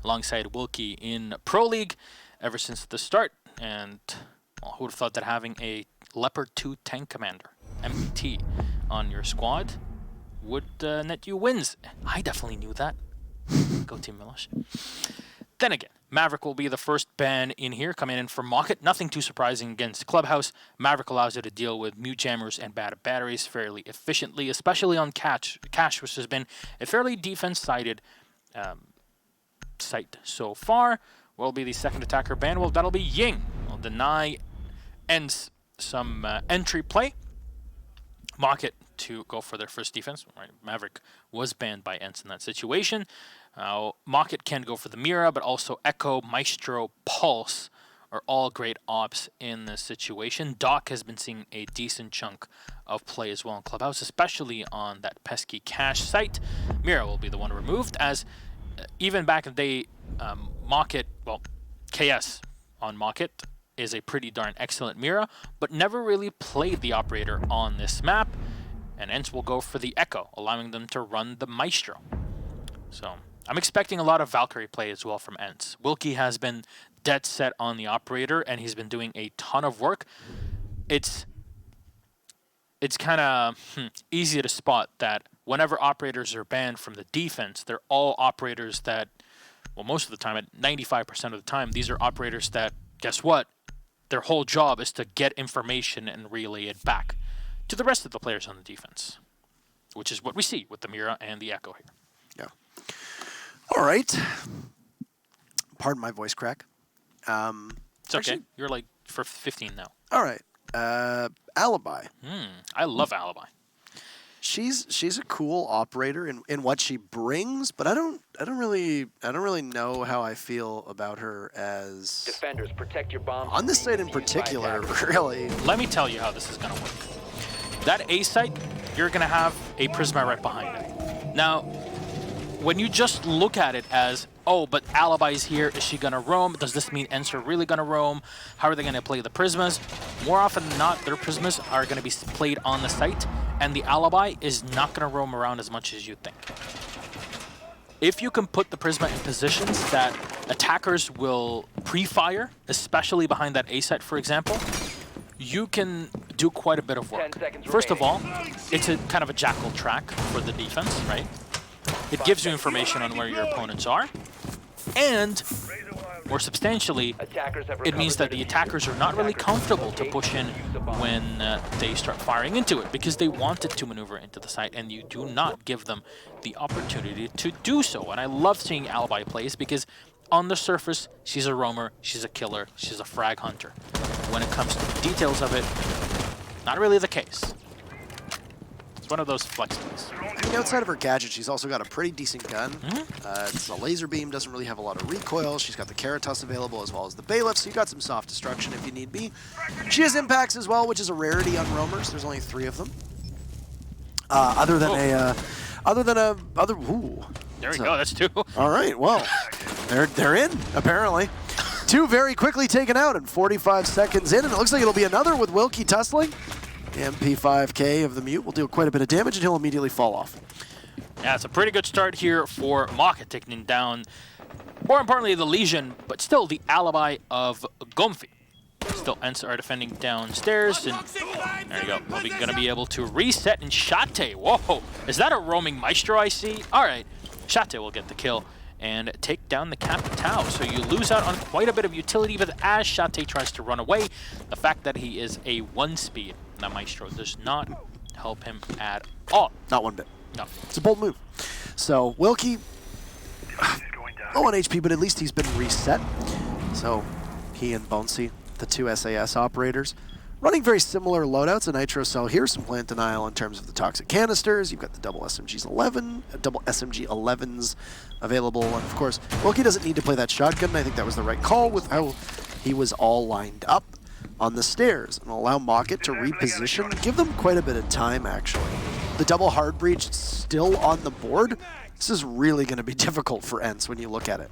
alongside Wilkie in Pro League ever since the start. And well, who would have thought that having a Leopard 2 tank commander, MT, on your squad would net you wins. I definitely knew that. Go Team Milish. Then again, Maverick will be the first ban in here, coming in for Mock-it. Nothing too surprising against Clubhouse. Maverick allows you to deal with mute jammers and bad batteries fairly efficiently, especially on Cash, which has been a fairly defense-sided site so far. Will be the second attacker ban. Well, that'll be Ying. Will deny ENCE some entry play. Mock-it to go for their first defense. Right, Maverick was banned by ENCE in that situation. Mock-it can go for the Mira, but also Echo, Maestro, Pulse are all great ops in this situation. Doc has been seeing a decent chunk of play as well in Clubhouse, especially on that pesky Cash site. Mira will be the one removed, as even back in the day, Mock-it, well, KS on Mock-it is a pretty darn excellent Mira, but never really played the operator on this map, and ENCE will go for the Echo, allowing them to run the Maestro. So I'm expecting a lot of Valkyrie play as well from ENCE. Wilkie has been dead set on the operator, and he's been doing a ton of work. It's kind of easy to spot that whenever operators are banned from the defense, they're all operators that, well, most of the time, at 95% of the time, these are operators that, guess what? Their whole job is to get information and relay it back to the rest of the players on the defense, which is what we see with the Mira and the Echo here. Yeah. All right. Pardon my voice crack. It's okay. Actually, you're like for 15 now. All right. Alibi. I love Alibi. She's a cool operator in what she brings, but I don't really know how I feel about her as defenders. Protect your bombs on this site in particular. Really. Let me tell you how this is gonna work. That A site, you're gonna have a Prisma right behind it. Now, when you just look at it as, oh, but Alibi's here, is she gonna roam? Does this mean ENCE are really gonna roam? How are they gonna play the Prismas? More often than not, their Prismas are gonna be played on the site, and the Alibi is not gonna roam around as much as you think. If you can put the Prisma in positions that attackers will pre-fire, especially behind that A site, for example, you can do quite a bit of work. First of all, it's a kind of a jackal track for the defense, right? It gives you information on where your opponents are, and more substantially, it means that the attackers are not really comfortable to push in when they start firing into it, because they wanted to maneuver into the site, and you do not give them the opportunity to do so. And I love seeing Alibi plays, because on the surface, she's a roamer, she's a killer, she's a frag hunter. When it comes to the details of it, not really the case. One of those flex plays. I mean, outside of her gadget, she's also got a pretty decent gun. It's a laser beam, doesn't really have a lot of recoil. She's got the Karatus available as well as the Bailiff, so you got some soft destruction if you need be. She has impacts as well, which is a rarity on roamers. There's only 3 of them. Ooh. There we go, that's 2. All right, well, they're in, apparently. 2 very quickly taken out and 45 seconds in, and it looks like it'll be another with Wilkie tussling. The MP5K of the Mute will do quite a bit of damage, and he'll immediately fall off. Yeah, it's a pretty good start here for Mock-it, taking down, more importantly, the Legion, but still the Alibi of Gomfi. Still, ENCE are defending downstairs, and there you go. We're going to be able to reset in Shate. Whoa, is that a roaming Maestro I see? All right, Shate will get the kill and take down the Capitao. So you lose out on quite a bit of utility, but as Shate tries to run away, the fact that he is a 1-speed, that Maestro does not help him at all. Not one bit. No. It's a bold move. So Wilkie, low on HP, but at least he's been reset. So he and Bonesy, the 2 SAS operators, running very similar loadouts. A Nitro Cell here, some plant denial in terms of the toxic canisters. You've got the double SMG-11s available. And of course, Wilkie doesn't need to play that shotgun. I think that was the right call with how he was all lined up on the stairs, and allow Mock-it to reposition. Give them quite a bit of time, actually. The double hard breach still on the board. This is really going to be difficult for ENCE when you look at it.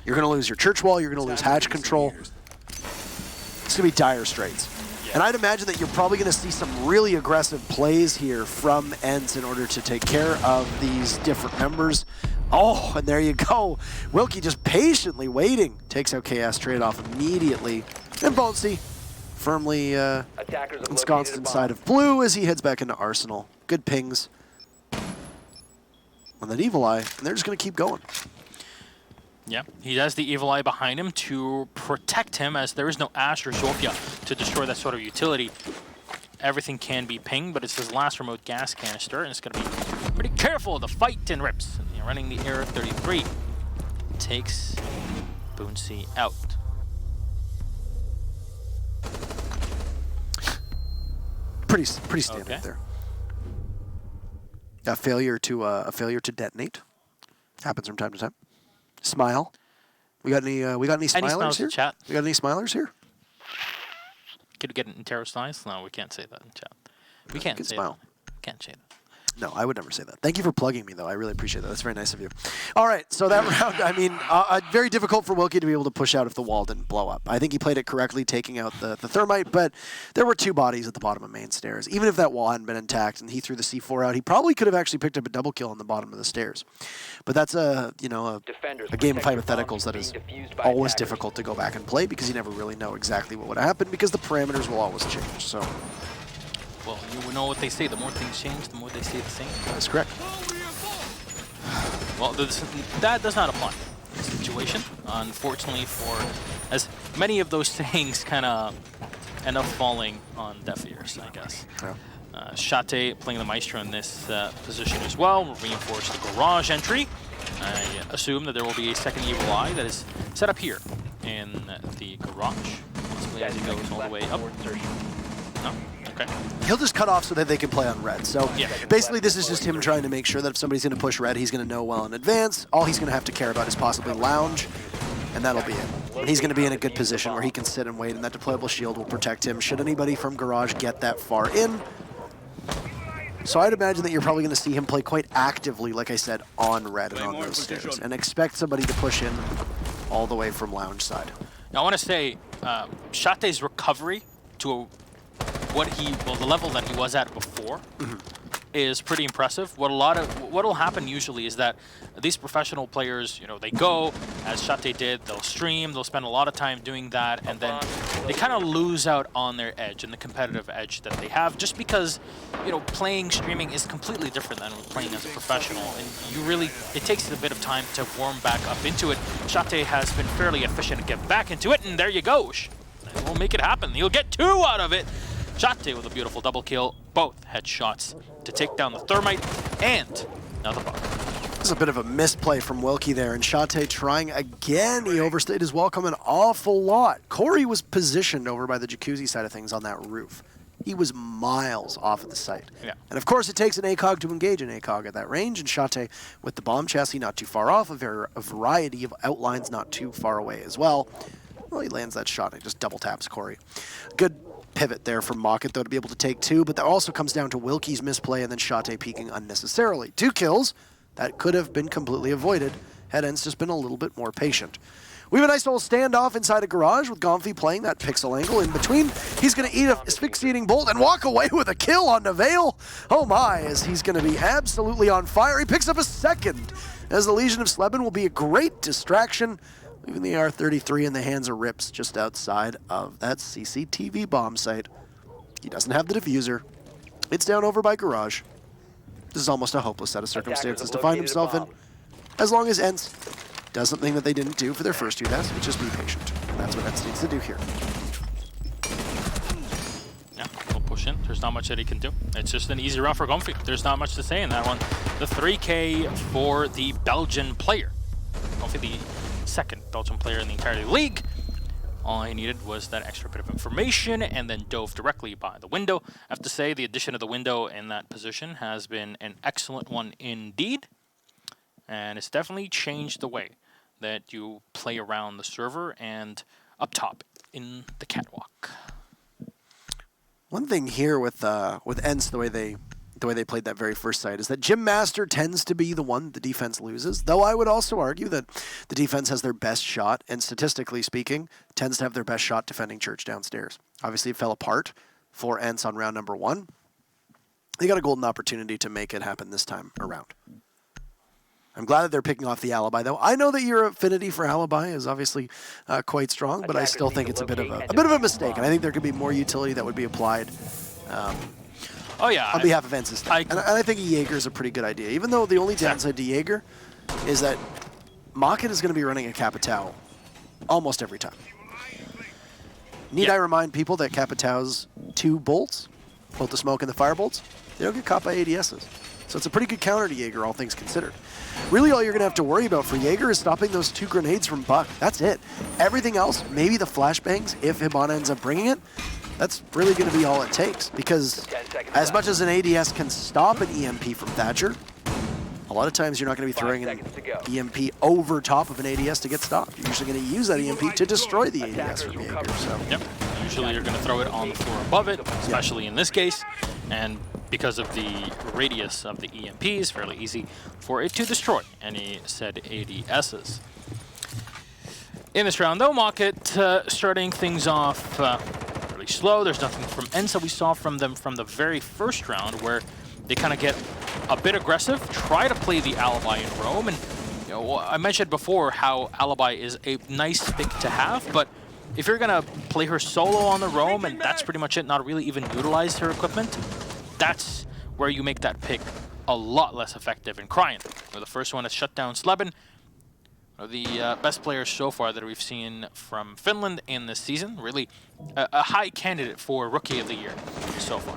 You're going to lose your church wall, you're going to lose hatch control. It's going to be dire straits. And I'd imagine that you're probably going to see some really aggressive plays here from ENCE in order to take care of these different members Oh, and there you go. Wilkie just patiently waiting. Takes out Chaos trade-off immediately. And VODs firmly ensconced inside of blue as he heads back into Arsenal. Good pings on that Evil Eye, and they're just going to keep going. Yeah, he has the Evil Eye behind him to protect him, as there is no Ash or Zofia to destroy that sort of utility. Everything can be pinged, but it's his last remote gas canister, and it's going to be pretty careful. The fight and rips. And running the Era 33 takes VODs out. Pretty standard there. A failure to detonate happens from time to time. Smile. We got any smilers here? Chat? We got any smilers here? Could we get an Intero slice? No, we can't say that in chat. We can't say smile. that. Can't say that. No, I would never say that. Thank you for plugging me, though. I really appreciate that. That's very nice of you. All right, so that round, I mean, very difficult for Wilkie to be able to push out if the wall didn't blow up. I think he played it correctly, taking out the thermite, but there were 2 bodies at the bottom of main stairs. Even if that wall hadn't been intact and he threw the C4 out, he probably could have actually picked up a double kill on the bottom of the stairs. But that's a game of hypotheticals that is always difficult to go back and play because you never really know exactly what would happen because the parameters will always change. So. Well, you know what they say, the more things change, the more they stay the same. That's correct. Well, that does not apply in this situation, unfortunately, for as many of those things kind of end up falling on deaf ears, I guess. Yeah. Shate playing the Maestro in this position as well will reinforce the garage entry. I assume that there will be a second Evil Eye that is set up here in the garage, possibly as he goes all the way up. No? Okay. He'll just cut off so that they can play on red. So yeah. Basically this is just him trying to make sure that if somebody's going to push red, he's going to know well in advance. All he's going to have to care about is possibly lounge, and that'll be it. And he's going to be in a good position where he can sit and wait, and that deployable shield will protect him should anybody from garage get that far in. So I'd imagine that you're probably going to see him play quite actively, like I said, on red and on those stairs, and expect somebody to push in all the way from lounge side. Now I want to say, Shate's recovery to the level that he was at before is pretty impressive. What'll happen usually is that these professional players, they go, as Shate did, they'll stream, they'll spend a lot of time doing that, and then they kind of lose out on their edge and the competitive edge that they have, just because, streaming is completely different than playing as a professional, and it takes a bit of time to warm back up into it. Shate has been fairly efficient to get back into it, and there you go. We'll make it happen. You'll get 2 out of it. Shate with a beautiful double kill, both headshots to take down the thermite and another bug. This is a bit of a misplay from Wilkie there, and Shate trying again. He overstayed his welcome an awful lot. Corey was positioned over by the jacuzzi side of things on that roof. He was miles off of the site. Yeah. And of course it takes an ACOG to engage an ACOG at that range, and Shate with the bomb chassis not too far off, a variety of outlines not too far away as well. Well, he lands that shot and he just double taps Corey. Good pivot there from Mock-it, though, to be able to take 2, but that also comes down to Wilkie's misplay and then Shate peeking unnecessarily. 2 kills that could have been completely avoided had ENCE just been a little bit more patient. We have a nice little standoff inside a garage with Gomfy playing that pixel angle in between. He's going to eat an asphyxiating bolt and walk away with a kill on Nevail. Oh my, as he's going to be absolutely on fire. He picks up a second, as the Legion of Sleben will be a great distraction, leaving the R-33 in the hands of Rips just outside of that CCTV bomb site. He doesn't have the diffuser. It's down over by garage. This is almost a hopeless set of circumstances to find himself in, as long as ENCE does something that they didn't do for their first 2 deaths, which is be patient. And that's what ENCE needs to do here. Yeah, he'll push in. There's not much that he can do. It's just an easy round for Gomfy. There's not much to say in that one. The 3K for the Belgian player. Gomfy, the second Belgian player in the entire league. All he needed was that extra bit of information and then dove directly by the window. I have to say, the addition of the window in that position has been an excellent one indeed. And it's definitely changed the way that you play around the server and up top in the catwalk. One thing here with ENCE, the way they played that very first site, is that Gym Master tends to be the one the defense loses, though I would also argue that the defense has their best shot, and statistically speaking, tends to have their best shot defending Church downstairs. Obviously, it fell apart for ENCE on round number 1. They got a golden opportunity to make it happen this time around. I'm glad that they're picking off the Alibi, though. I know that your affinity for Alibi is obviously quite strong, but I still think it's a bit of a mistake, and I think there could be more utility that would be applied Oh yeah, on behalf of ENCE's team. And I think a Jaeger is a pretty good idea, even though the only downside to Jaeger is that Mock-it is going to be running a Capitao almost every time. Need I remind people that Capitao's 2 bolts, both the smoke and the fire bolts, they don't get caught by ADSs. So it's a pretty good counter to Jaeger, all things considered. Really, all you're going to have to worry about for Jaeger is stopping those 2 grenades from Buck. That's it. Everything else, maybe the flashbangs, if Hibana ends up bringing it, that's really going to be all it takes. Because as much as an ADS can stop an EMP from Thatcher, a lot of times you're not going to be throwing an EMP over top of an ADS to get stopped. You're usually going to use that EMP to destroy the ADS from Jaeger. So. Yep. Usually you're going to throw it on the floor above it, especially in this case. And because of the radius of the EMP, it's fairly easy for it to destroy any said ADSs. In this round, though, Mock-it starting things off really slow. There's nothing from ENCE we saw from them from the very first round, where they kind of get a bit aggressive, try to play the Alibi in roam, and you know, I mentioned before how Alibi is a nice pick to have, but if you're gonna play her solo on the roam and that's pretty much it, not really even utilize her equipment, that's where you make that pick a lot less effective in Cryan. The first one is shut down Sleben, the best players so far that we've seen from Finland in this season. Really a high candidate for Rookie of the Year so far.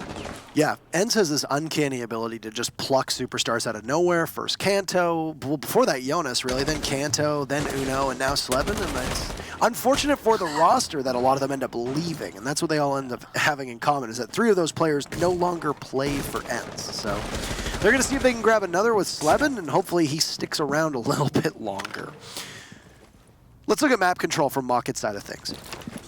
Yeah, ENCE has this uncanny ability to just pluck superstars out of nowhere. First Kanto, well, before that Jonas, really, then Kanto, then Uno, and now Sleben. And it's unfortunate for the roster that a lot of them end up leaving, and that's what they all end up having in common, is that 3 of those players no longer play for ENCE. So they're going to see if they can grab another with Sleben, and hopefully he sticks around a little bit longer. Let's look at map control from Mock-it side of things.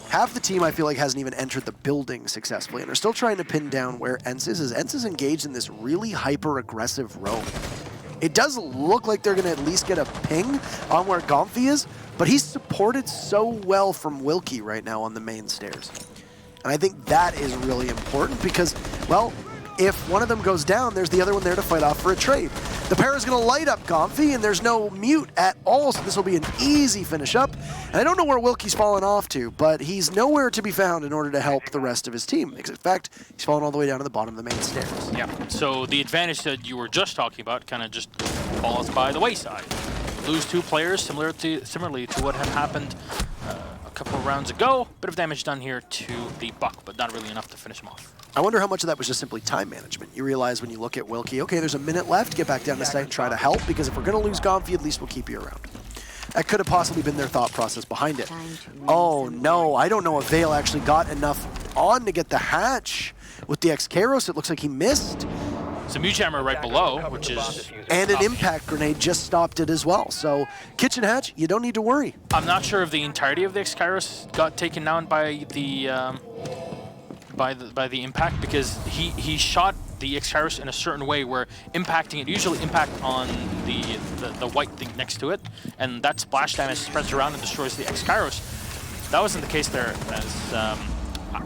Half the team, I feel like, hasn't even entered the building successfully, and they're still trying to pin down where ENCE is. ENCE is engaged in this really hyper-aggressive roam. It does look like they're going to at least get a ping on where Gomfi is, but he's supported so well from Wilkie right now on the main stairs. And I think that is really important because, well, if one of them goes down, there's the other one there to fight off for a trade. The pair is going to light up Gomfi, and there's no mute at all, so this will be an easy finish up. And I don't know where Wilkie's fallen off to, but he's nowhere to be found in order to help the rest of his team. In fact, he's fallen all the way down to the bottom of the main stairs. Yeah, so the advantage that you were just talking about kind of just falls by the wayside. Lose 2 players, similarly to what had happened a couple of rounds ago. Bit of damage done here to the Buck, but not really enough to finish him off. I wonder how much of that was just simply time management. You realize when you look at Wilkie, okay, there's a minute left, get back down to site and try to help, because if we're going to lose Gomfi, at least we'll keep you around. That could have possibly been their thought process behind it. Oh no, I don't know if Vale actually got enough on to get the hatch. With the X-Kairos, it looks like he missed. Some Mute-Jammer right below, which is... And an impact grenade just stopped it as well. So, kitchen hatch, you don't need to worry. I'm not sure if the entirety of the X-Kairos got taken down by the impact, because he shot the X-Kairos in a certain way where impacting it, usually impact on the white thing next to it, and that splash damage spreads around and destroys the X-Kairos. That wasn't the case there, as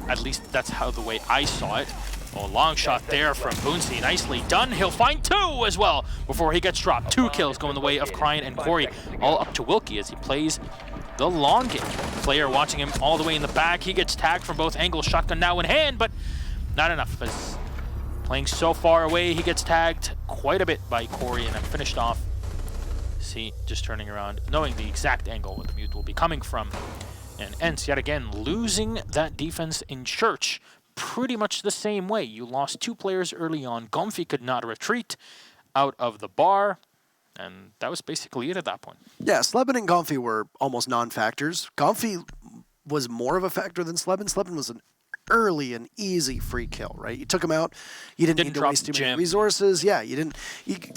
at least that's how the way I saw it. Oh, long shot there from Boonsey, nicely done. He'll find 2 as well before he gets dropped. 2 kills going the way of Cryan and Corey, all up to Wilkie as he plays the long game. Player watching him all the way in the back. He gets tagged from both angles, shotgun now in hand, but not enough. As playing so far away, he gets tagged quite a bit by Corey and then finished off. See, just turning around, knowing the exact angle where the mute will be coming from. And ENCE, yet again, losing that defense in Church pretty much the same way. You lost 2 players early on. Gomfi could not retreat out of the bar, and that was basically it at that point. Yeah, Sleben and Gomfi were almost non-factors. Gomfi was more of a factor than Sleben. Sleben was an early and easy free kill, right? You took him out, you didn't need to waste too many resources. Yeah, you didn't.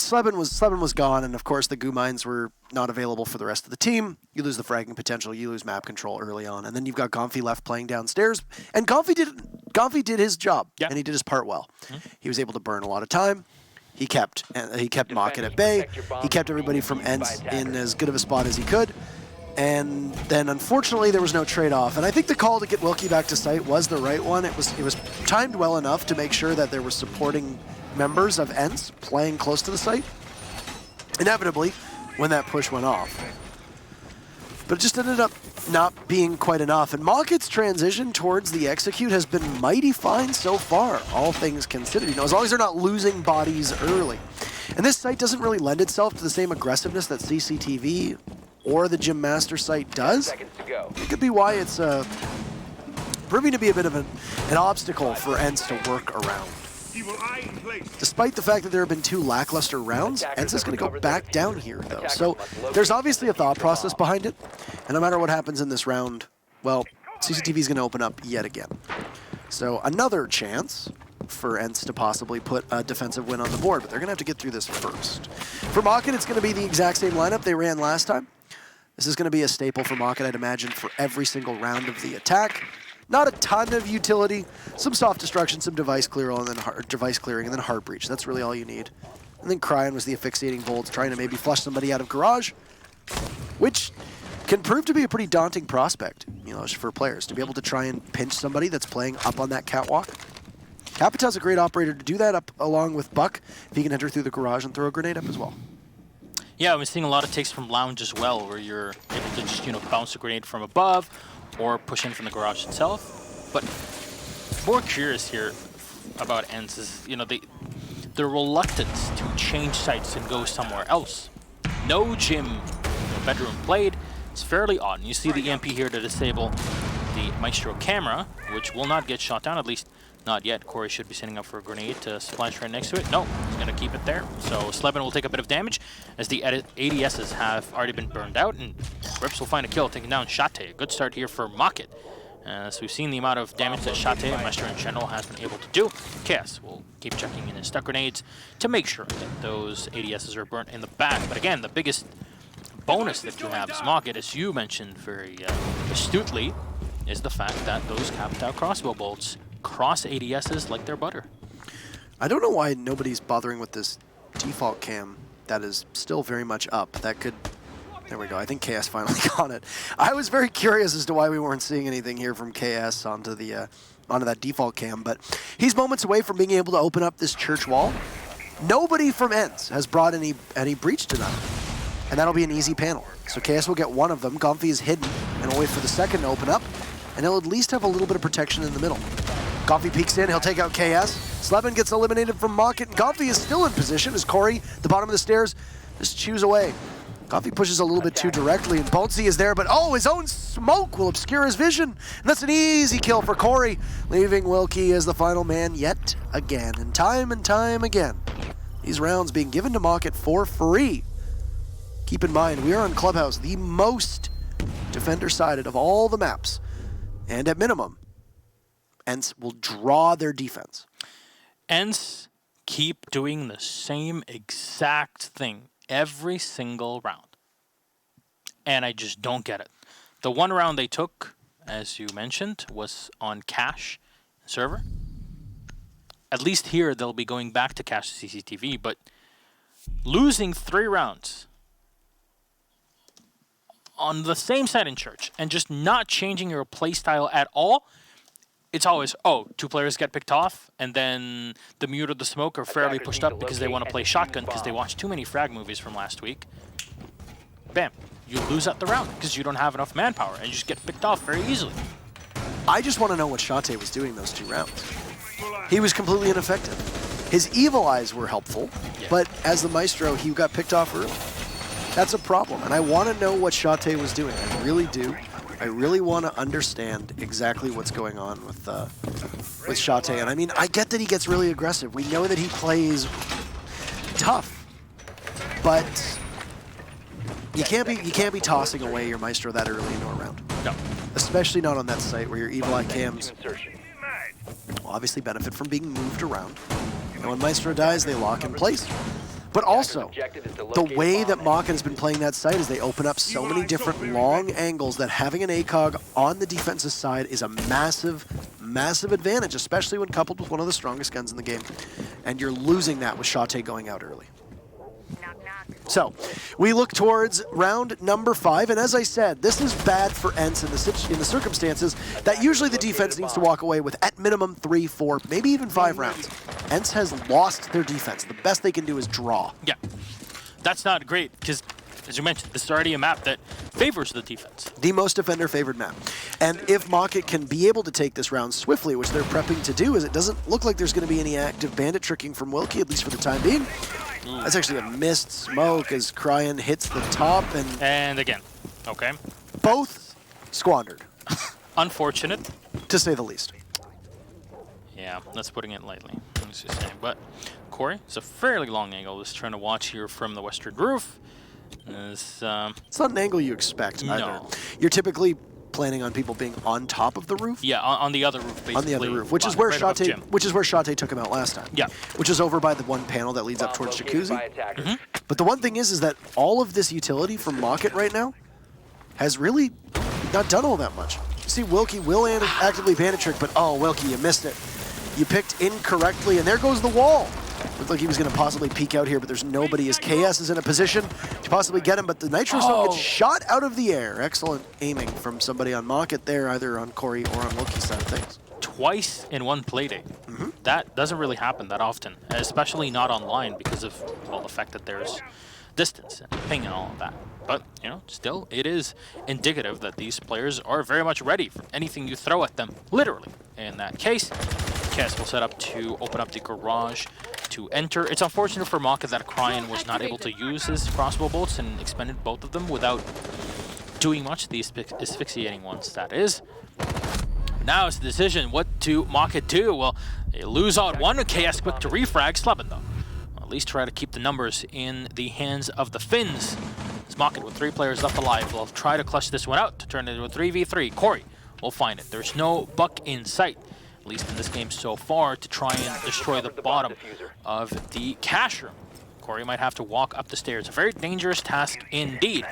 Sleben was gone, and of course the goo mines were not available for the rest of the team. You lose the fragging potential, you lose map control early on, and then you've got Gomfi left playing downstairs. And Gomfi did his job, and he did his part well. He was able to burn a lot of time. He kept Mock-it at bay. He kept everybody from ENCE in as good of a spot as he could. And then, unfortunately, there was no trade-off. And I think the call to get Wilkie back to site was the right one. It was timed well enough to make sure that there were supporting members of ENCE playing close to the site. Inevitably, when that push went off. But it just ended up not being quite enough. And Mock-it's transition towards the execute has been mighty fine so far, all things considered. You know, as long as they're not losing bodies early. And this site doesn't really lend itself to the same aggressiveness that CCTV or the Gym Master site does. It could be why it's proving to be a bit of an obstacle for ENCE to work around. Despite the fact that there have been 2 lackluster rounds, ENCE is going to go back down here, though. So there's obviously a thought process behind it. And no matter what happens in this round, well, CCTV is going to open up yet again. So another chance for ENCE to possibly put a defensive win on the board, but they're going to have to get through this first. For Mock-it, it's going to be the exact same lineup they ran last time. This is going to be a staple for Mock-it, I'd imagine, for every single round of the attack. Not a ton of utility, some soft destruction, some device clearing, and then hard breach. That's really all you need. And then Cryon was the asphyxiating bolt, trying to maybe flush somebody out of garage, which can prove to be a pretty daunting prospect, you know, for players to be able to try and pinch somebody that's playing up on that catwalk. Capita's a great operator to do that up along with Buck, if he can enter through the garage and throw a grenade up as well. Yeah, we're seeing a lot of takes from Lounge as well, where you're able to just, you know, bounce a grenade from above or push in from the garage itself. But more curious here about ENCE is, you know, the reluctance to change sites and go somewhere else. No gym bedroom played. It's fairly odd. And you see the EMP here to disable the Maestro camera, which will not get shot down, at least not yet. Corey should be setting up for a grenade to splash right next to it. No, he's going to keep it there. So Slevin will take a bit of damage as the ADSs have already been burned out, and Rips will find a kill, taking down Shate. A good start here for Mock-it. So we've seen the amount of damage that Shate and Maestro in general has been able to do. Chaos will keep checking in his stun grenades to make sure that those ADSs are burnt in the back. But again, the biggest bonus that you have as Mock-it, as you mentioned very astutely, is the fact that those Capitao crossbow bolts cross ADSs like they're butter. I don't know why nobody's bothering with this default cam that is still very much up. That could... There we go. I think KS finally got it. I was very curious as to why we weren't seeing anything here from KS onto that default cam, but he's moments away from being able to open up this church wall. Nobody from ENCE has brought any breach tonight, and that'll be an easy panel. So KS will get one of them. Comfy is hidden, and will wait for the second to open up, and he'll at least have a little bit of protection in the middle. Comfy peeks in, he'll take out KS. Slevin gets eliminated from Mock-it, and Comfy is still in position as Corey, the bottom of the stairs, just chews away. Comfy pushes a little bit too directly, and Boltsy is there, but oh, his own smoke will obscure his vision. And that's an easy kill for Corey, leaving Wilkie as the final man yet again. And time again, these rounds being given to Mock-it for free. Keep in mind, we are on Clubhouse, the most defender-sided of all the maps. And at minimum, ENCE will draw their defense. ENCE keep doing the same exact thing every single round. And I just don't get it. The one round they took, as you mentioned, was on cache server. At least here they'll be going back to cache CCTV, but losing 3 rounds on the same side in church and just not changing your playstyle at all, it's always, oh, 2 players get picked off, and then the mute or the smoke are fairly pushed up because they want to play shotgun because they watched too many frag movies from last week. Bam. You lose at the round because you don't have enough manpower, and you just get picked off very easily. I just want to know what Shate was doing those 2 rounds. He was completely ineffective. His evil eyes were helpful, but as the Maestro, he got picked off early. That's a problem, and I want to know what Shate was doing. I really do. I really want to understand exactly what's going on with Shate. And I mean, I get that he gets really aggressive. We know that he plays tough, but you can't be tossing away your Maestro that early into a round. No, especially not on that site where your evil eye cams will obviously benefit from being moved around. And when Maestro dies, they lock in place. But also, the way that Mock-it has been playing that site is they open up so many different long angles that having an ACOG on the defensive side is a massive, massive advantage, especially when coupled with one of the strongest guns in the game. And you're losing that with Shate going out early. So, we look towards round number 5, and as I said, this is bad for ENCE in the circumstances that usually the defense needs to walk away with at minimum 3, 4, maybe even 5 rounds. ENCE has lost their defense. The best they can do is draw. Yeah, that's not great, because as you mentioned, this is already a map that favors the defense. The most defender-favored map. And if Mock-it can be able to take this round swiftly, which they're prepping to do, as it doesn't look like there's going to be any active bandit tricking from Wilkie, at least for the time being. That's actually a missed smoke as Cryan hits the top, and again, okay. Both squandered. Unfortunate. To say the least. Yeah, that's putting it lightly. Let's just say. But Corey, it's a fairly long angle. Just trying to watch here from the western roof. It's not an angle you expect either. No. You're typically planning on people being on top of the roof. Yeah, on the other roof, basically. On the other roof, which is where Shate took him out last time. Yeah. Which is over by the one panel that leads up towards Jacuzzi. But the one thing is that all of this utility from Mock-it right now has really not done all that much. See, Wilkie will actively bandit trick, but oh, Wilkie, you missed it. You picked incorrectly, and there goes the wall. Looked like he was going to possibly peek out here, but there's nobody as KS is in a position to possibly get him, but the Nitro Stone gets shot out of the air. Excellent aiming from somebody on Mock-it there, either on Corey or on Wilkie's side of things. Twice in one playdate. That doesn't really happen that often, especially not online because of, well, the fact that there's distance and ping and all of that. But, you know, still, it is indicative that these players are very much ready for anything you throw at them, literally. In that case, KS will set up to open up the garage to enter. It's unfortunate for Mock-it that Cryan was not able to use his crossbow bolts and expended both of them without doing much, the asphyxiating ones, that is. Now it's the decision, what do Mock-it do? Well, they lose out one, KS quick to refrag, Slebin though. At least try to keep the numbers in the hands of the Finns. As Mock-it with 3 players left alive will try to clutch this one out to turn it into a 3v3. Corey will find it. There's no buck in sight, at least in this game so far, to try and destroy the bottom of the cash room. Corey might have to walk up the stairs. A very dangerous task indeed.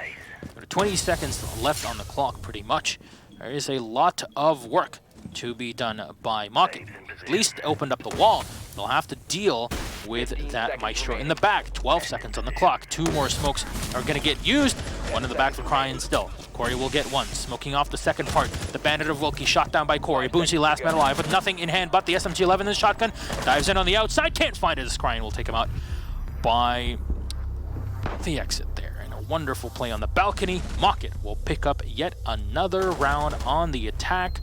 20 seconds left on the clock, pretty much. There is a lot of work to be done by Mock-it. At least opened up the wall. They'll have to deal with that Maestro in the back. 12 seconds on the clock. 2 more smokes are going to get used. One in the back for Cryan still. Corey will get one. Smoking off the second part. The Bandit of Wilkie shot down by Corey. Boonsy last man alive with nothing in hand but the SMG-11 and shotgun. Dives in on the outside. Can't find it as Cryan will take him out by the exit there. And a wonderful play on the balcony. Mock-it will pick up yet another round on the attack.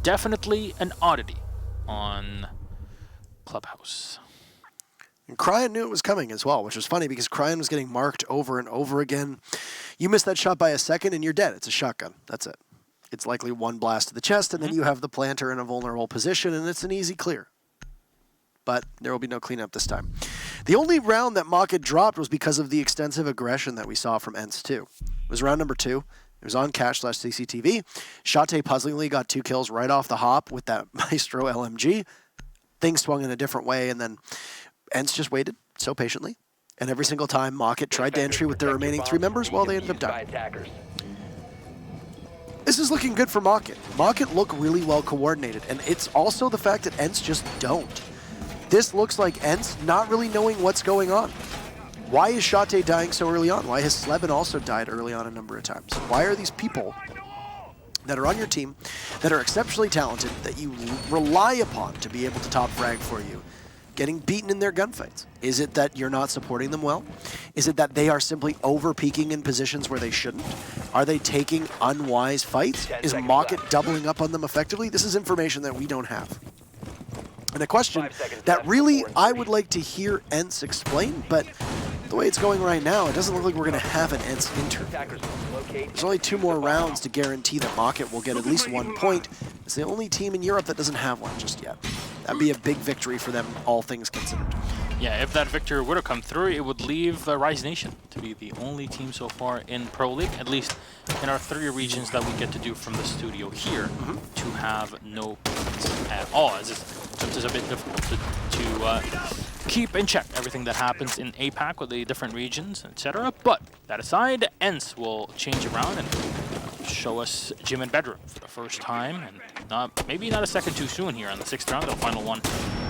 Definitely an oddity on Clubhouse. And Cryan knew it was coming as well, which was funny because Cryan was getting marked over and over again. You miss that shot by a second and you're dead. It's a shotgun. That's it. It's likely one blast to the chest, and then you have the planter in a vulnerable position, and it's an easy clear. But there will be no cleanup this time. The only round that Mock-it dropped was because of the extensive aggression that we saw from ENCE 2. It was round number 2. It was on cash/CCTV. Shate puzzlingly got 2 kills right off the hop with that Maestro LMG. Things swung in a different way, and then ENCE just waited so patiently. And every single time Mock-it tried to entry with their remaining 3 members, well, they ended up dying. This is looking good for Mock-it. Mock-it look really well coordinated, and it's also the fact that ENCE just don't. This looks like ENCE not really knowing what's going on. Why is Shate dying so early on? Why has Slebin also died early on a number of times? Why are these people that are on your team, that are exceptionally talented, that you rely upon to be able to top frag for you, getting beaten in their gunfights? Is it that you're not supporting them well? Is it that they are simply over-peaking in positions where they shouldn't? Are they taking unwise fights? Is Mock-it doubling up on them effectively? This is information that we don't have. And a question that really I would like to hear ENCE explain, but the way it's going right now, it doesn't look like we're going to have an ENCE interview. There's only 2 more rounds to guarantee that Mock-it will get at least 1 point. It's the only team in Europe that doesn't have one just yet. That'd be a big victory for them, all things considered. Yeah, if that victory would have come through, it would leave Rise Nation to be the only team so far in Pro League, at least in our 3 regions that we get to do from the studio here, to have no points at all. As it's a bit difficult to keep in check everything that happens in APAC with the different regions, etc. But that aside, ENCE will change around and show us gym and bedroom for the first time, and maybe not a second too soon here on the 6th round, the final one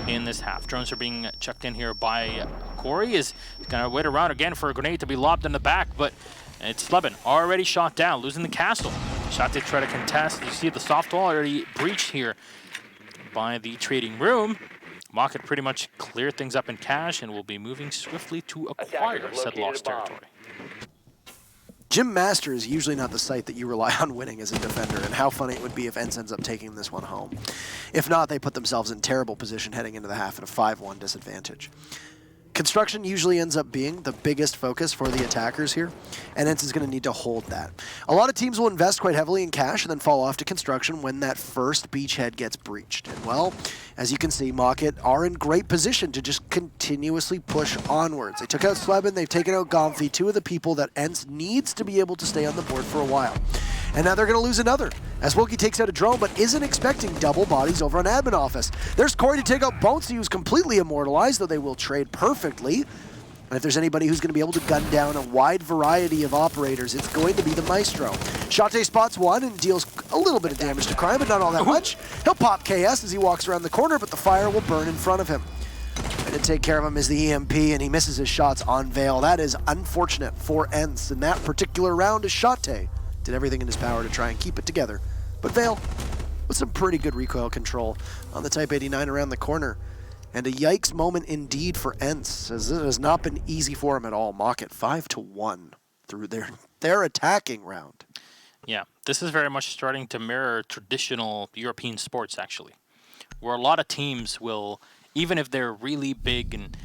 in this half. Drones are being checked in here by Corey. Is gonna wait around again for a grenade to be lobbed in the back, but it's Slebin already shot down, losing the castle. Shot to try to contest. You see the soft wall already breached here by the trading room. Mock-it pretty much cleared things up in cash and will be moving swiftly to acquire said lost territory. Gym Master is usually not the site that you rely on winning as a defender, and how funny it would be if ENCE ends up taking this one home. If not, they put themselves in terrible position heading into the half at a 5-1 disadvantage. Construction usually ends up being the biggest focus for the attackers here, and ENCE is going to need to hold that. A lot of teams will invest quite heavily in cash and then fall off to construction when that first beachhead gets breached. And well, as you can see, Mock-it are in great position to just continuously push onwards. They took out Sleben, they've taken out Gomfy, two of the people that ENCE needs to be able to stay on the board for a while. And now they're going to lose another, as Wilkie takes out a drone, but isn't expecting double bodies over on admin office. There's Corey to take out Bonesy, who's completely immortalized, though they will trade perfectly. And if there's anybody who's going to be able to gun down a wide variety of operators, it's going to be the Maestro. Shate spots one and deals a little bit of damage to Crime, but not all that much. He'll pop KS as he walks around the corner, but the fire will burn in front of him. And to take care of him is the EMP, and he misses his shots on Vale. That is unfortunate for ENCE in that particular round as Shate did everything in his power to try and keep it together. But Vale, with some pretty good recoil control on the Type 89 around the corner. And a yikes moment indeed for ENCE, as it has not been easy for him at all. Mock-it 5-1 through their attacking round. Yeah, this is very much starting to mirror traditional European sports, actually, where a lot of teams will, even if they're really big and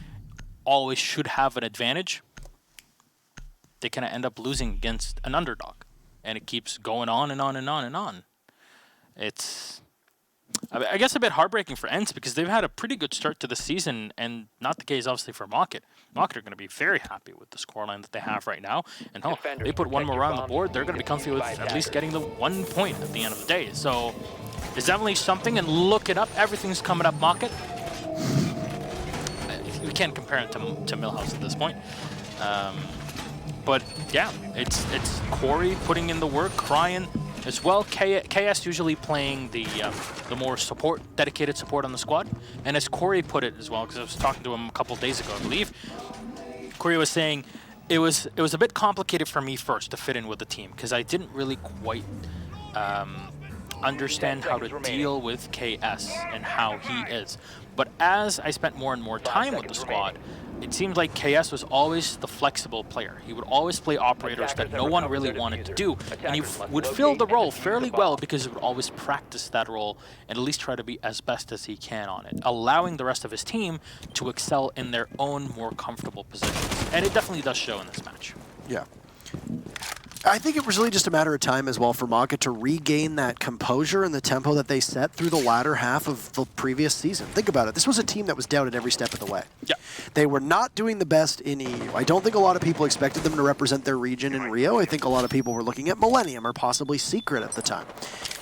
always should have an advantage, they kind of end up losing against an underdog. And it keeps going on and on and on and on. It's, I guess, a bit heartbreaking for ENCE because they've had a pretty good start to the season, and not the case, obviously, for Mock-it. Mock-it are going to be very happy with the scoreline that they have right now. And hell, they put one more round on the board, they're going to be comfy with at least getting the 1 point at the end of the day. So it's definitely something, and look it up. Everything's coming up Mock-it. We can't compare it to Millhouse at this point. But yeah, it's Corey putting in the work, crying as well. KS usually playing the more dedicated support on the squad. And as Corey put it as well, because I was talking to him a couple of days ago, I believe, Corey was saying it was a bit complicated for me first to fit in with the team because I didn't really quite understand how to deal with KS and how he is. But as I spent more and more time with the squad, it seemed like KS was always the flexible player. He would always play operators that no one really wanted to do, and he would fill the role fairly well because he would always practice that role and at least try to be as best as he can on it, allowing the rest of his team to excel in their own more comfortable positions. And it definitely does show in this match. Yeah. I think it was really just a matter of time as well for Mock-it to regain that composure and the tempo that they set through the latter half of the previous season. Think about it. This was a team that was doubted every step of the way. Yeah. They were not doing the best in EU. I don't think a lot of people expected them to represent their region in Rio. I think a lot of people were looking at Millennium or possibly Secret at the time.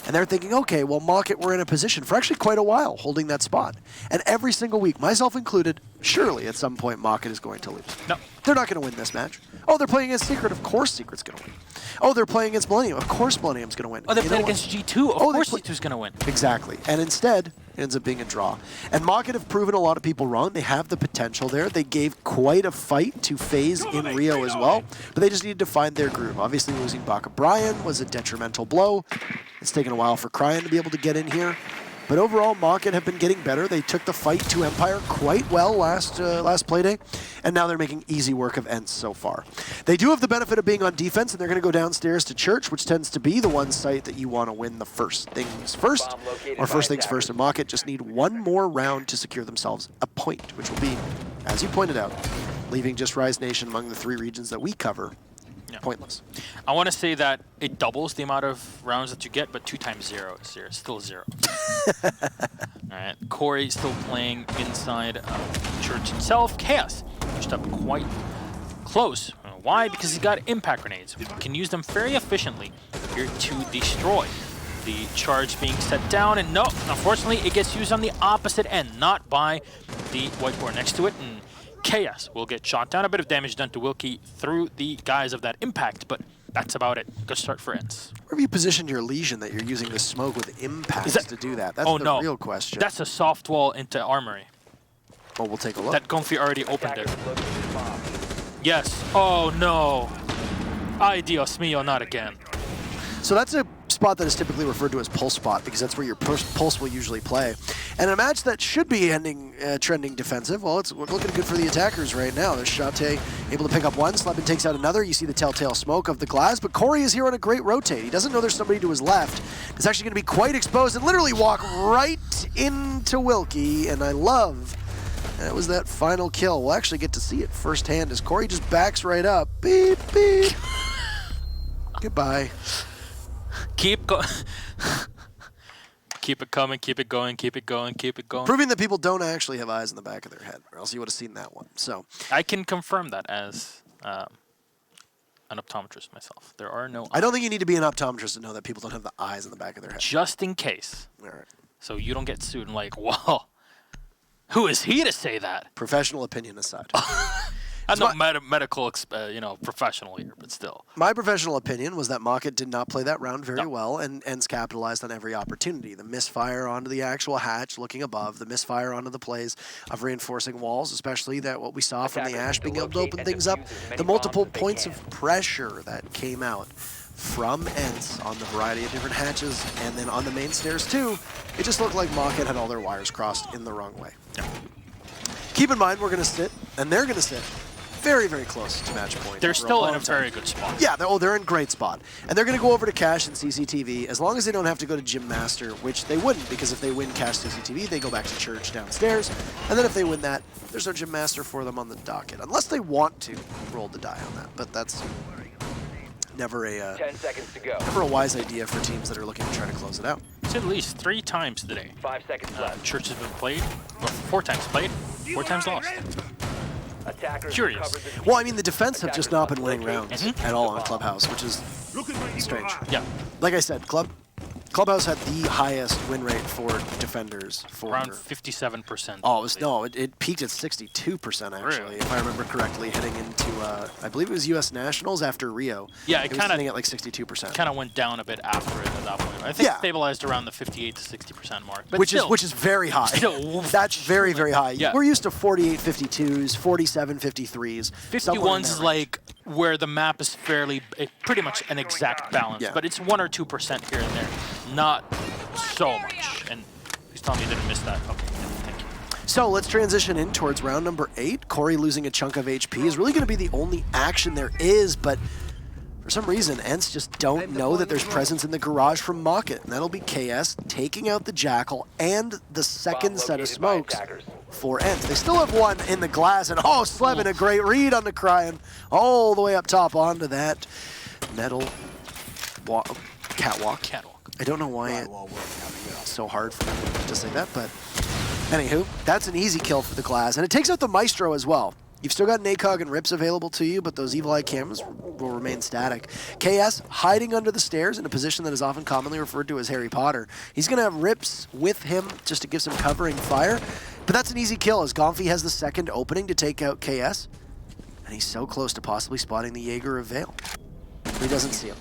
And they're thinking, okay, well, Mock-it were in a position for actually quite a while holding that spot. And every single week, myself included, surely at some point Mock-it is going to lose. No. They're not going to win this match. Oh, they're playing against Secret. Of course Secret's going to win. Oh, they're playing against Millennium. Of course Millennium's going to win. Oh, they played against G2. Of course G2's going to win. Exactly. And instead, it ends up being a draw. And Mock-it have proven a lot of people wrong. They have the potential there. They gave quite a fight to FaZe in Rio as well, but they just needed to find their groove. Obviously, losing Baka Brian was a detrimental blow. It's taken a while for Cryan to be able to get in here. But overall, Mock-it have been getting better. They took the fight to Empire quite well last playday, and now they're making easy work of ENCE so far. They do have the benefit of being on defense, and they're going to go downstairs to Church, which tends to be the one site that you want to win the first things first, or first things first. And Mock-it just need one more round to secure themselves a point, which will be, as you pointed out, leaving just Rise Nation among the 3 regions that we cover. Yeah. Pointless. I want to say that it doubles the amount of rounds that you get, but 2 times 0 is 0. Still 0. All right. Corey still playing inside Church himself. Chaos pushed up quite close. Why? Because he's got impact grenades. We can use them very efficiently here to destroy. The charge being set down, and no, unfortunately, it gets used on the opposite end, not by the white board next to it. And Chaos will get shot down. A bit of damage done to Wilkie through the guise of that impact, but that's about it. Good start for ENCE. Where have you positioned your Legion that you're using the smoke with impacts to do that? That's the real question. That's a soft wall into Armory. Well, we'll take a look. That Gomfy already opened it. Yes. Oh, no. Ay, Dios mío, not again. So that's a spot that is typically referred to as pulse spot because that's where your pulse will usually play. And a match that should be trending defensive, well, it's looking good for the attackers right now. There's Shate able to pick up one, Slebin takes out another. You see the telltale smoke of the glass, but Corey is here on a great rotate. He doesn't know there's somebody to his left. It's actually going to be quite exposed and literally walk right into Wilkie, and I love that was that final kill. We'll actually get to see it firsthand as Corey just backs right up. Beep, beep. Goodbye. Keep going. Keep it coming, keep it going, keep it going, keep it going. Proving that people don't actually have eyes in the back of their head, or else you would have seen that one. So I can confirm that as an optometrist myself. There are no eyes. I don't think you need to be an optometrist to know that people don't have the eyes in the back of their head. Just in case. All right. So you don't get sued and like, whoa, who is he to say that? Professional opinion aside. I'm not medical, professional here, but still. My professional opinion was that Mock-it did not play that round very well, and ENCE capitalized on every opportunity. The misfire onto the actual hatch, looking above, the misfire onto the plays of reinforcing walls, especially that what we saw from the Ash being able to open things up, the multiple points of pressure that came out from ENCE on the variety of different hatches, and then on the main stairs too. It just looked like Mock-it had all their wires crossed in the wrong way. Yeah. Keep in mind, we're going to sit, and they're going to sit very, very close to match point. They're still in a very good spot. Yeah, they're in great spot. And they're going to go over to Cash and CCTV as long as they don't have to go to Gym Master, which they wouldn't, because if they win Cash CCTV, they go back to Church downstairs. And then if they win that, there's no Gym Master for them on the docket, unless they want to roll the die on that. But that's never a 10 seconds to go. never a wise idea for teams that are looking to try to close it out. It's at least 3 times today. 5 seconds left. Church has been played, or 4 times played, 4 times lost. Attackers Curious. recovered the Well, I mean, the defense have just not been winning rounds at all on Clubhouse, which is strange. Yeah, Like I said, Clubhouse had the highest win rate for defenders for around 57%. Oh, it peaked at 62% actually, Really? if I remember correctly, heading into I believe it was U.S. Nationals after Rio. Yeah, it was sitting at like 62%. Kind of went down a bit after it at that point. I think Yeah. it stabilized around the 58 to 60% mark. But Which still, is very high. Still, That's very, very high. Yeah. We're used to 48 52s, 47 53s. 51s is like where the map is pretty much an exact balance, Yeah. but it's 1 or 2% here and there, not so much. And please tell me you didn't miss that. Okay, thank you. So let's transition in towards round number 8. Corey losing a chunk of HP is really going to be the only action there is, but for some reason, ENCE just don't know that there's presence in the garage from Mock-it, and that'll be KS taking out the Jackal and the second set of smokes for ENCE. They still have one in the glass, and oh, Slebin, a great read on the Cryin, all the way up top onto that metal catwalk. I don't know why it's so hard for me to say that, but anywho, that's an easy kill for the glass, and it takes out the Maestro as well. You've still got NACOG and Rips available to you, but those Evil Eye cameras will remain static. KS hiding under the stairs in a position that is often commonly referred to as Harry Potter. He's going to have Rips with him just to give some covering fire, but that's an easy kill as Gomfi has the second opening to take out KS, and he's so close to possibly spotting the Jaeger of Vale. He doesn't see him.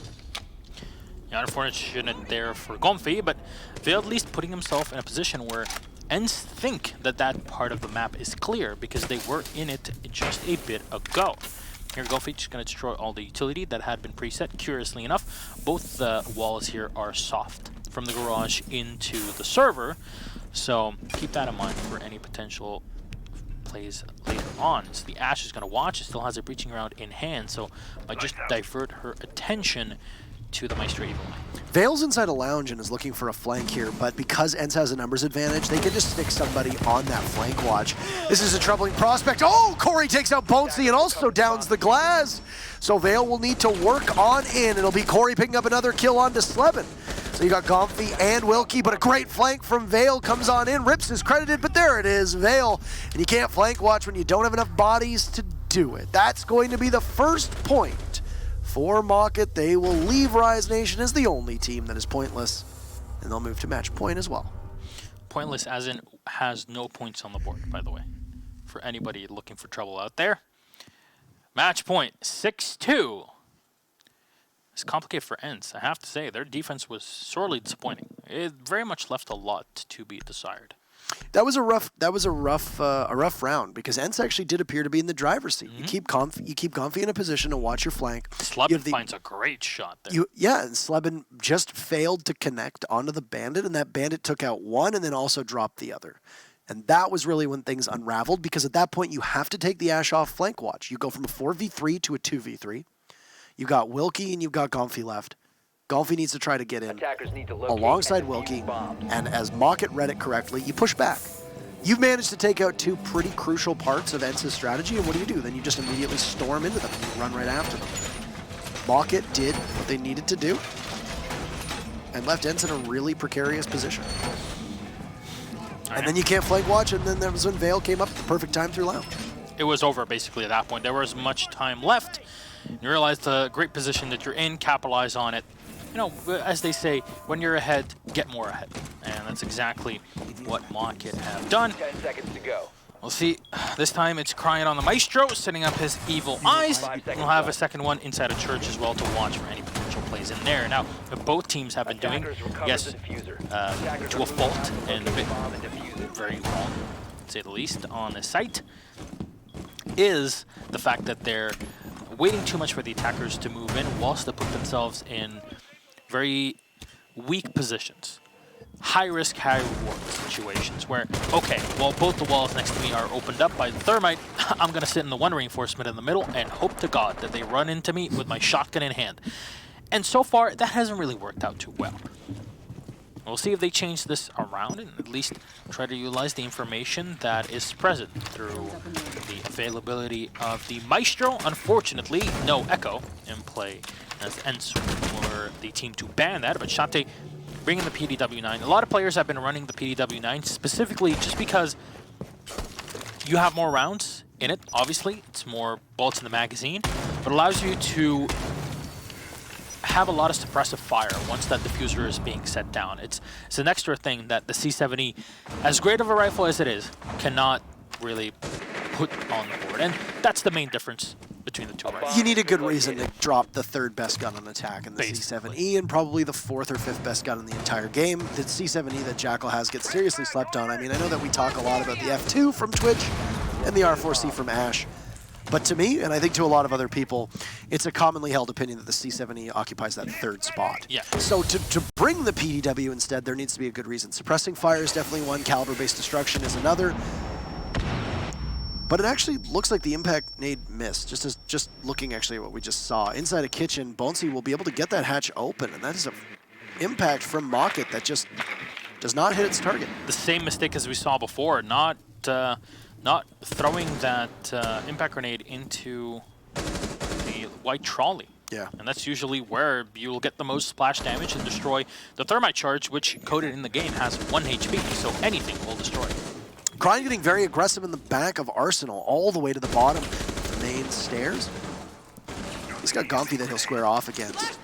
Yeah, unfortunate there for Gomfi, but Vale at least putting himself in a position where ENCE think that that part of the map is clear because they were in it just a bit ago. Here, Gomfi just going to destroy all the utility that had been preset. Curiously enough, both the walls here are soft from the garage into the server, so keep that in mind for any potential plays later on. So the Ash is going to watch. It still has a breaching round in hand, so might just divert her attention to the Maestro Evil Eye. Vale's inside a lounge and is looking for a flank here, but because ENCE has a numbers advantage, they can just stick somebody on that flank watch. This is a troubling prospect. Oh, Corey takes out Bonesy and also downs the glass. So Vale will need to work on in. It'll be Corey picking up another kill onto Slebin. So you got Gomfi and Wilkie, but a great flank from Vale comes on in. Rips is credited, but there it is, Vale. And you can't flank watch when you don't have enough bodies to do it. That's going to be the first point for Mock-it. They will leave Rise Nation as the only team that is pointless, and they'll move to match point as well. Pointless as in has no points on the board, by the way, for anybody looking for trouble out there. Match point, 6-2. It's complicated for ENCE. I have to say, their defense was sorely disappointing. It very much left a lot to be desired. That was a rough round because ENCE actually did appear to be in the driver's seat. You keep Comfy in a position to watch your flank. Slebin finds a great shot there. And Slebin just failed to connect onto the bandit, and that bandit took out one and then also dropped the other. And that was really when things unraveled, because at that point you have to take the Ash off flank watch. You go from a 4v3 to a 2v3. You got Wilkie and you've got Comfy left. Comfy needs to try to get in alongside Wilkie, and as Mock-it read it correctly, you push back. You've managed to take out two pretty crucial parts of ENCE's strategy, and what do? Then you just immediately storm into them and you run right after them. Mock-it did what they needed to do and left ENCE in a really precarious position. And then you can't flank watch, and then that was when Vale came up at the perfect time through Lounge. It was over basically at that point. There was much time left. You realize the great position that you're in, capitalize on it. You know, as they say, when you're ahead, get more ahead. And that's exactly what Mock-it have done. 10 seconds to go. We'll see. This time it's crying on the Maestro, setting up his evil eyes. And we'll have a second one inside a church as well to watch for any potential plays in there. Now, what both teams have been doing, yes, to a fault and a bit very wrong, to say the least, on the site, is the fact that they're waiting too much for the attackers to move in whilst they put themselves in very weak positions. High risk, high reward situations where, okay, well, both the walls next to me are opened up by the thermite. I'm going to sit in the one reinforcement in the middle and hope to God that they run into me with my shotgun in hand. And so far, that hasn't really worked out too well. We'll see if they change this around and at least try to utilize the information that is present through the availability of the Maestro. Unfortunately, no Echo in play as ENCE for the team to ban that, but Shante bringing the PDW-9. A lot of players have been running the PDW-9 specifically just because you have more rounds in it, obviously. It's more bullets in the magazine, but allows you to have a lot of suppressive fire once that diffuser is being set down. It's an extra thing that the C7E, as great of a rifle as it is, cannot really put on the board. And that's the main difference between the two rifles. You need a good reason to drop the third best gun on attack in the C7E and probably the fourth or fifth best gun in the entire game. The C7E that Jackal has gets seriously slept on. I mean, I know that we talk a lot about the F2 from Twitch and the R4C from Ash, but to me, and I think to a lot of other people, it's a commonly held opinion that the C7E occupies that third spot. Yeah. So to bring the PDW instead, there needs to be a good reason. Suppressing fire is definitely one, caliber-based destruction is another. But it actually looks like the impact nade missed. Just looking actually at what we just saw. Inside a kitchen, Bonesy will be able to get that hatch open, and that is an impact from Mock-it that just does not hit its target. The same mistake as we saw before, not throwing that impact grenade into the white trolley. Yeah. And that's usually where you'll get the most splash damage and destroy the thermite charge, which coded in the game has 1 HP, so anything will destroy it. Crying getting very aggressive in the back of Arsenal, all the way to the bottom of the main stairs. He's got Gomfy that he'll square off against.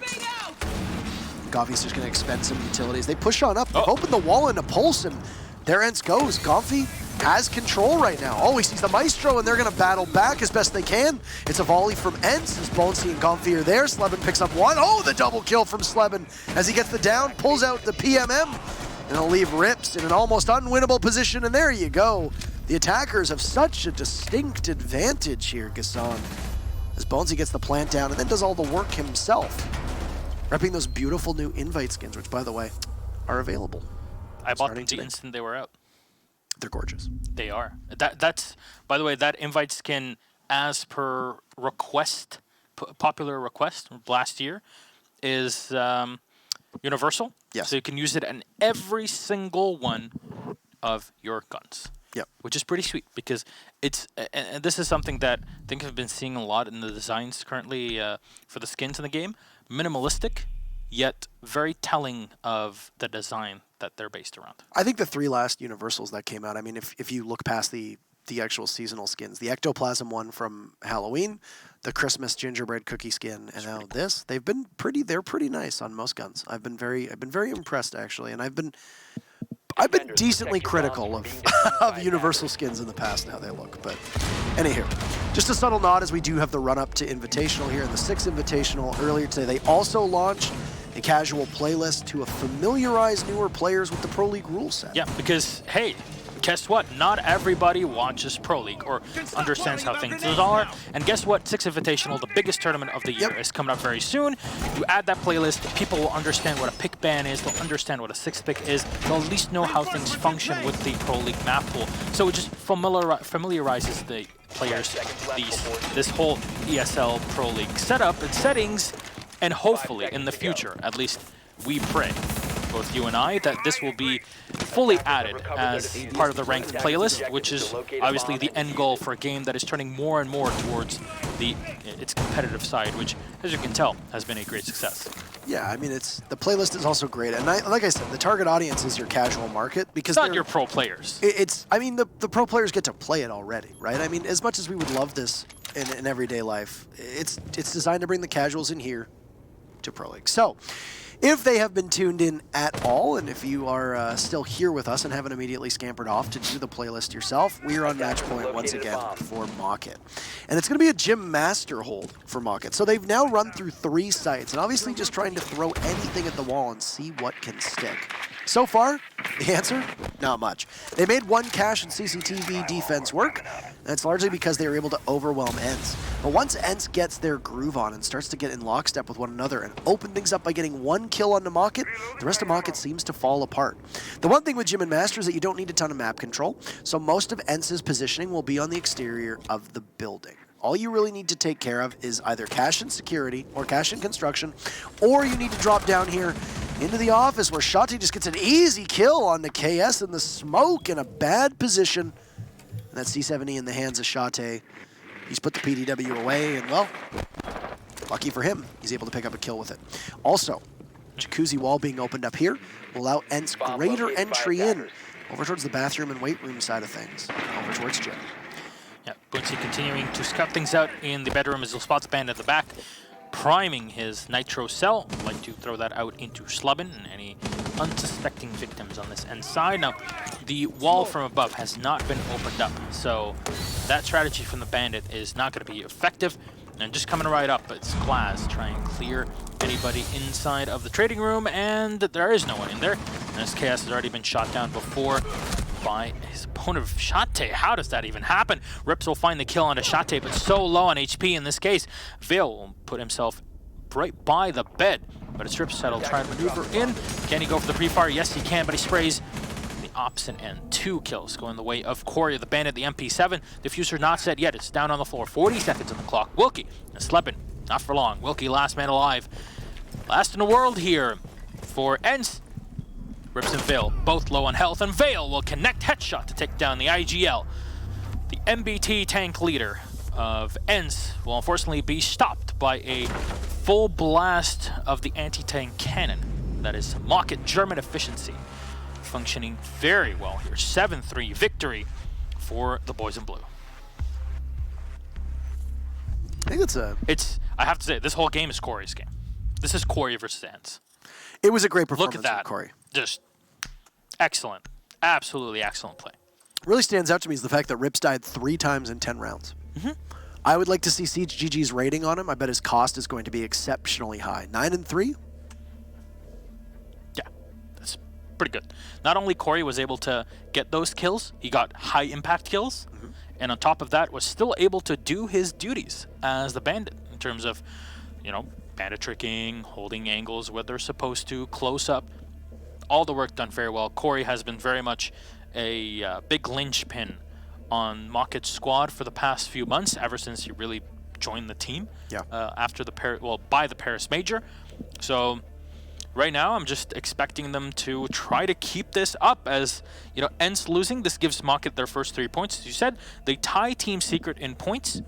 Gomfy's just going to expend some utilities. They push on up, they open the wall into Pulse, and there ENCE goes. Gomfy has control right now. Oh, he sees the Maestro, and they're going to battle back as best they can. It's a volley from ENCE as Bonesy and Gomfy are there. Slebin picks up one. Oh, the double kill from Slebin as he gets the down, pulls out the PMM. And he'll leave Rips in an almost unwinnable position, and there you go. The attackers have such a distinct advantage here, Gasson. As Bonesy gets the plant down and then does all the work himself. Repping those beautiful new invite skins, which, by the way, are available. I bought them the instant they were out. They're gorgeous. They are. That's, by the way, that invite skin, as per request, popular request last year, is universal. Yes. So you can use it in every single one of your guns. Yep. Which is pretty sweet because it's, and this is something that I think I've been seeing a lot in the designs currently for the skins in the game. Minimalistic, yet very telling of the design that they're based around. I think the 3 last universals that came out, I mean, if you look past the actual seasonal skins, the Ectoplasm one from Halloween, the Christmas gingerbread cookie skin, and now this, they're pretty nice on most guns. I've been very impressed actually, and I've been decently critical of universal skins in the past, how they look, but anywho, just a subtle nod as we do have the run up to Invitational here in the 6th Invitational. Earlier today, they also launched a casual playlist to familiarize newer players with the Pro League rule set. Yeah, because hey, guess what? Not everybody watches Pro League or understands how things are. And guess what? Six Invitational, the biggest tournament of the year, is coming up very soon. You add that playlist, people will understand what a pick ban is, they'll understand what a 6-pick is, they'll at least know how things function with the Pro League map pool. So it just familiarizes the players this whole ESL Pro League setup and settings, and hopefully in the future, at least we pray, both you and I, that this will be fully added as part of the ranked playlist, which is obviously the end goal for a game that is turning more and more towards its competitive side, which, as you can tell, has been a great success. Yeah, I mean, the playlist is also great, and like I said, the target audience is your casual market because it's not your pro players. I mean, the pro players get to play it already, right? I mean, as much as we would love this in everyday life, it's designed to bring the casuals in here to Pro League. So, if they have been tuned in at all, and if you are still here with us and haven't immediately scampered off to do the playlist yourself, we are on match point once again for Mock-it. And it's going to be a Gym Master hold for Mock-it. So they've now run through 3 sites, and obviously just trying to throw anything at the wall and see what can stick. So far, the answer, not much. They made 1 cache and CCTV defense work, and it's largely because they were able to overwhelm ENCE. But once ENCE gets their groove on and starts to get in lockstep with one another and open things up by getting 1 kill onto Mock-it, the rest of Mock-it seems to fall apart. The one thing with Gym and Master is that you don't need a ton of map control, so most of ENCE's positioning will be on the exterior of the building. All you really need to take care of is either cache and security or cache and construction, or you need to drop down here into the office where Shate just gets an easy kill on the KS in the smoke in a bad position. And that C70 in the hands of Shate. He's put the PDW away, and well, lucky for him, he's able to pick up a kill with it. Also, jacuzzi wall being opened up here will allow ENCE greater entry in over towards the bathroom and weight room side of things, over towards Gym. Yeah, Bootsy continuing to scout things out in the bedroom as he'll spot the band at the back, priming his nitro cell. I'd like to throw that out into Slubbin and any unsuspecting victims on this end side. Now, the wall from above has not been opened up, so that strategy from the bandit is not going to be effective. And just coming right up, it's Glaz trying to clear anybody inside of the trading room, and there is no one in there. And SKS has already been shot down before by his opponent, Shate. How does that even happen? Rips will find the kill onto Shate, but so low on HP in this case. Veil will put himself right by the bed, but it's Ripset will try to maneuver in. Can he go for the pre-fire? Yes, he can, but he sprays the opposite end. 2 kills going the way of Corey, the bandit, the MP7. Diffuser not set yet. It's down on the floor. 40 seconds on the clock. Wilkie and Sleppin, not for long. Wilkie, last man alive. Last in the world here for ENCE. Rips and Veil, both low on health, and Veil will connect headshot to take down the IGL. The MBT tank leader of ENCE will unfortunately be stopped by a full blast of the anti-tank cannon. That is Mock-it German efficiency, functioning very well here. 7-3 victory for the boys in blue. I think I have to say, this whole game is Corey's game. This is Corey versus ENCE. It was a great performance Look at that. from Corey. Just excellent. Absolutely excellent play. Really stands out to me is the fact that Rips died 3 times in 10 rounds. Mm-hmm. I would like to see CGG's rating on him. I bet his cost is going to be exceptionally high. 9-3? Yeah, that's pretty good. Not only Corey was able to get those kills, he got high impact kills, and on top of that was still able to do his duties as the bandit in terms of, bandit tricking, holding angles where they're supposed to, close up. All the work done very well. Corey has been very much a big linchpin on Mock-it's squad for the past few months, ever since he really joined the team. Yeah. After by the Paris Major. So right now, I'm just expecting them to try to keep this up. As ENCE losing, this gives Mock-it their first 3 points. As you said, they tie Team Secret in points.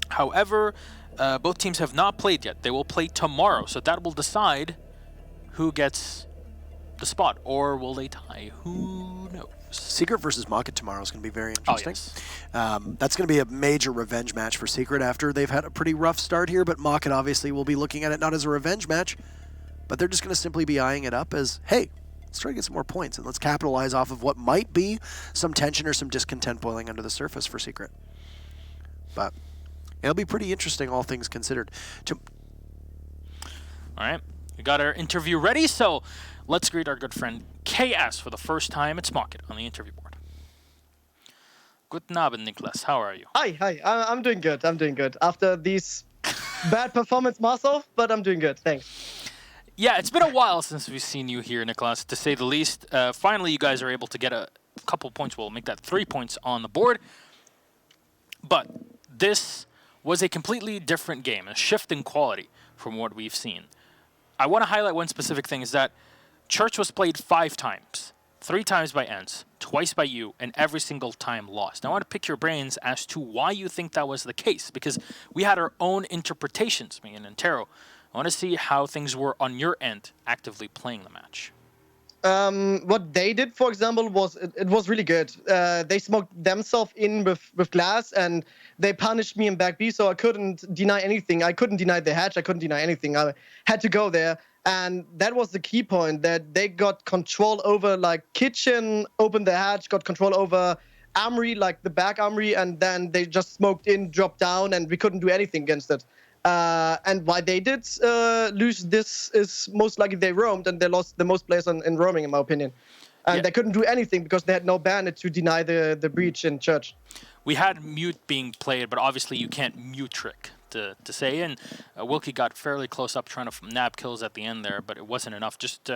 However, both teams have not played yet. They will play tomorrow, so that will decide who gets the spot, or will they tie? Who knows? Secret versus Mock-it tomorrow is going to be very interesting. Oh, yes. That's going to be a major revenge match for Secret after they've had a pretty rough start here, but Mock-it obviously will be looking at it not as a revenge match, but they're just going to simply be eyeing it up as, hey, let's try to get some more points, and let's capitalize off of what might be some tension or some discontent boiling under the surface for Secret. But it'll be pretty interesting, all things considered. All right, we got our interview ready, so let's greet our good friend KS for the first time. It's Mock-it on the interview board. Guten Abend, Niklas. How are you? Hi. I'm doing good. I'm doing good. After these bad performance myself, but I'm doing good. Thanks. Yeah, it's been a while since we've seen you here, Niklas, to say the least. Finally, you guys are able to get a couple points. We'll make that 3 points on the board. But this was a completely different game, a shift in quality from what we've seen. I want to highlight one specific thing, is that Church was played 5 times. 3 times by ENCE, twice by you, and every single time lost. Now, I want to pick your brains as to why you think that was the case, because we had our own interpretations, me and Antero. I want to see how things were on your end, actively playing the match. What they did, for example, was it was really good. They smoked themselves in with glass, and they punished me in back B, so I couldn't deny anything. I couldn't deny the hatch. I couldn't deny anything. I had to go there. And that was the key point, that they got control over like kitchen, opened the hatch, got control over armory, like the back armory, and then they just smoked in, dropped down, and we couldn't do anything against it. And why they did lose this is most likely they roamed, and they lost the most players in roaming, in my opinion. And they couldn't do anything because they had no bandit to deny the breach in Church. We had mute being played, but obviously you can't mute trick to say, and Wilkie got fairly close up trying to nab kills at the end there, but it wasn't enough. Just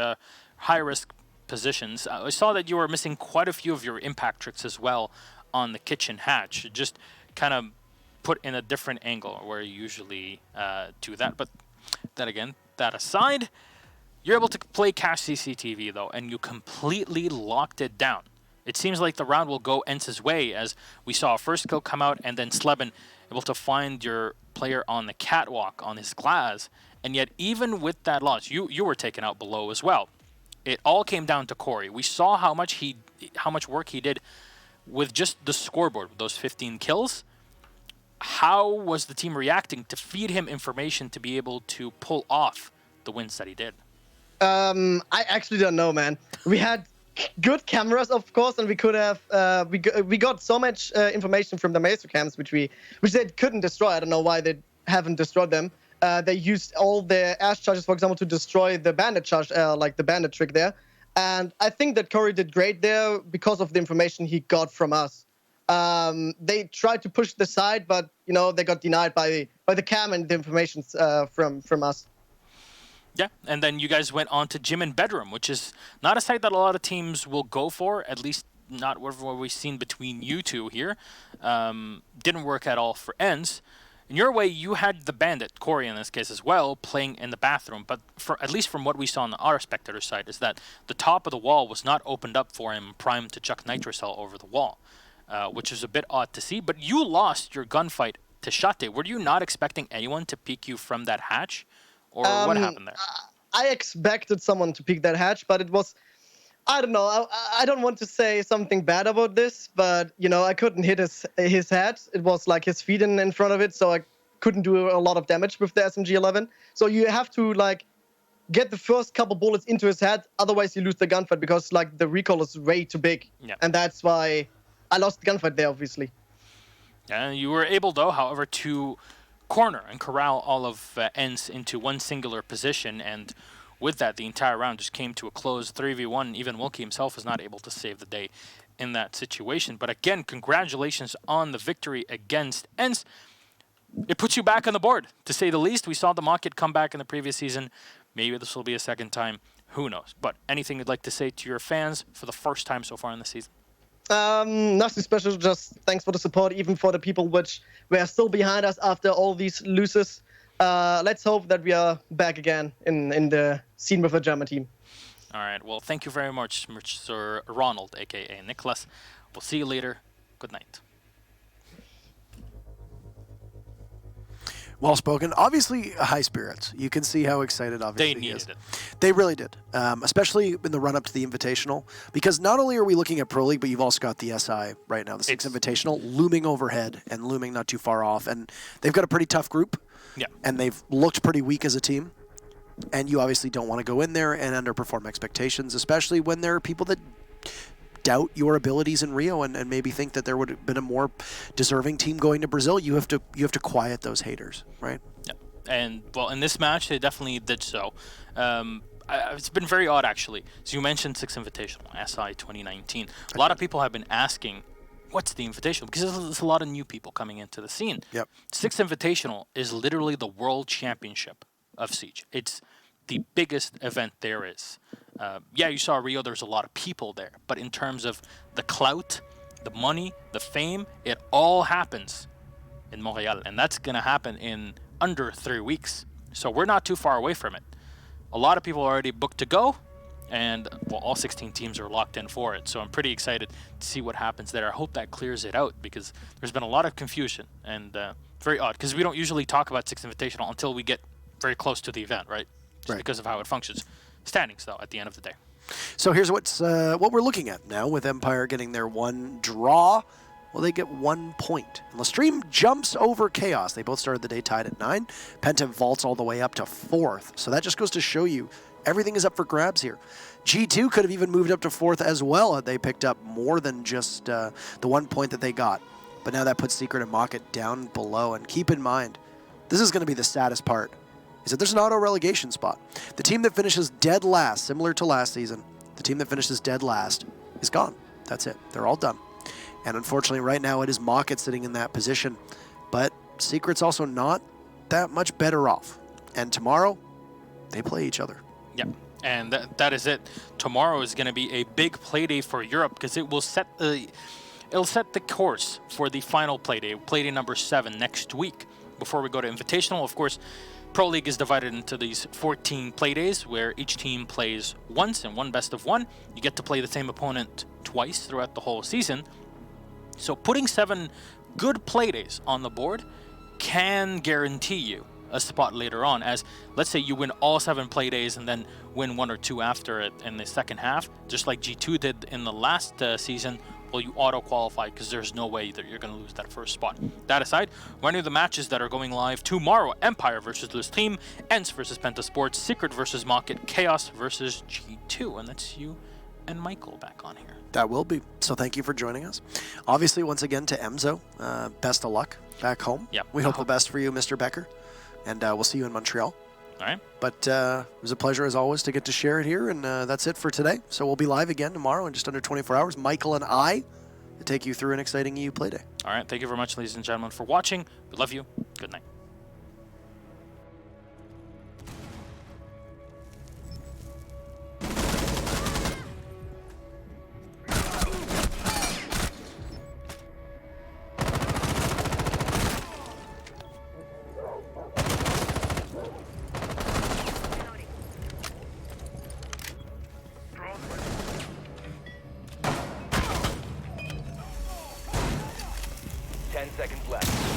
high-risk positions. I saw that you were missing quite a few of your impact tricks as well on the kitchen hatch, just kind of put in a different angle where you usually do that. But then again, that aside, you're able to play cache CCTV, though, and you completely locked it down. It seems like the round will go ENCE's way, as we saw a first kill come out, and then Sleben able to find your player on the catwalk on his glass. And yet, even with that loss, you were taken out below as well. It all came down to Corey. We saw how much work he did with just the scoreboard, with those 15 kills. How was the team reacting to feed him information to be able to pull off the wins that he did? I actually don't know, man. We had good cameras, of course, and we could have we got so much information from the Maestro cams, which they couldn't destroy. I don't know why they haven't destroyed them. They used all their ash charges, for example, to destroy the bandit charge, like the bandit trick there. And I think that Corey did great there because of the information he got from us. They tried to push the side, but they got denied by the cam and the information from us. Yeah, and then you guys went on to Gym and Bedroom, which is not a site that a lot of teams will go for, at least not what we've seen between you two here. Didn't work at all for ENCE. In your way, you had the bandit, Corey in this case as well, playing in the bathroom, but at least from what we saw on our spectator side, is that the top of the wall was not opened up for him, primed to chuck nitrocell over the wall, which is a bit odd to see. But you lost your gunfight to Shate. Were you not expecting anyone to peek you from that hatch? Or what happened there? I expected someone to pick that hatch, but it was, I don't know. I don't want to say something bad about this, but I couldn't hit his head. It was like his feet in front of it, so I couldn't do a lot of damage with the SMG-11. So you have to get the first couple bullets into his head, otherwise you lose the gunfight because the recoil is way too big, and that's why I lost the gunfight there, obviously. And you were able, though, however, to corner and corral all of ENCE into one singular position, and with that, the entire round just came to a close 3v1. Even Wilkie himself was not able to save the day in that situation. But again, congratulations on the victory against ENCE. It puts you back on the board, to say the least. We saw the Mock-it come back in the previous season. Maybe this will be a second time. Who knows? But anything you'd like to say to your fans for the first time so far in the season? Nothing special, just thanks for the support, even for the people which were still behind us after all these losses. Let's hope that we are back again in the scene with the German team. All right, well, thank you very much, Sir Ronald, a.k.a. Niklas. We'll see you later. Good night. Well spoken. Obviously, high spirits. You can see how excited, obviously, they needed it. They really did, especially in the run-up to the Invitational. Because not only are we looking at Pro League, but you've also got the SI right now, the 6 Invitational, looming overhead and looming not too far off. And they've got a pretty tough group. Yeah. And they've looked pretty weak as a team. And you obviously don't want to go in there and underperform expectations, especially when there are people that doubt your abilities in Rio and maybe think that there would have been a more deserving team going to Brazil. You have to quiet those haters, right? Yeah, and well, in this match, they definitely did so. It's been very odd, actually. So you mentioned 6 Invitational, SI 2019. A lot of people have been asking, what's the Invitational? Because there's a lot of new people coming into the scene. Yep. Sixth Invitational is literally the World Championship of Siege. It's the biggest event there is. Yeah, you saw Rio, there's a lot of people there. But in terms of the clout, the money, the fame, it all happens in Montreal. And that's going to happen in under 3 weeks. So we're not too far away from it. A lot of people are already booked to go. And, well, all 16 teams are locked in for it. So I'm pretty excited to see what happens there. I hope that clears it out because there's been a lot of confusion and very odd because we don't usually talk about Sixth Invitational until we get very close to the event, right? Just because of how it functions. Standings, though, at the end of the day. So here's what we're looking at now with Empire getting their one draw. Well, they get 1 point. And Lestream jumps over Chaos. They both started the day tied at 9. Penta vaults all the way up to 4th. So that just goes to show you everything is up for grabs here. G2 could have even moved up to 4th as well had they picked up more than just the 1 point that they got. But now that puts Secret and Mock-it down below. And keep in mind, this is going to be the saddest part, is that there's an auto-relegation spot. The team that finishes dead last, similar to last season, the team that finishes dead last is gone. That's it. They're all done. And unfortunately, right now, it is Mock-it sitting in that position. But Secret's also not that much better off. And tomorrow, they play each other. Yeah, and that is it. Tomorrow is going to be a big play day for Europe because it will set the course for the final play day number 7 next week. Before we go to Invitational, of course, Pro League is divided into these 14 play days where each team plays once in one best of 1. You get to play the same opponent twice throughout the whole season. So putting 7 good play days on the board can guarantee you a spot later on, as let's say you win all 7 play days and then win 1 or 2 after it in the second half, just like G2 did in the last season. Well, you auto-qualify because there's no way that you're going to lose that first spot. That aside, one of the matches that are going live tomorrow: Empire versus Lestream, ENCE versus Penta Sports, Secret versus Mock-it, Chaos versus G2, and that's you and Michael back on here. That will be. So thank you for joining us. Obviously, once again, to Emzo, best of luck back home. Yep. We hope the best for you, Mr. Becker. And we'll see you in Montreal. All right. But it was a pleasure, as always, to get to share it here. And that's it for today. So we'll be live again tomorrow in just under 24 hours. Michael and I to take you through an exciting EU Play Day. All right. Thank you very much, ladies and gentlemen, for watching. We love you. Good night. Ten seconds left.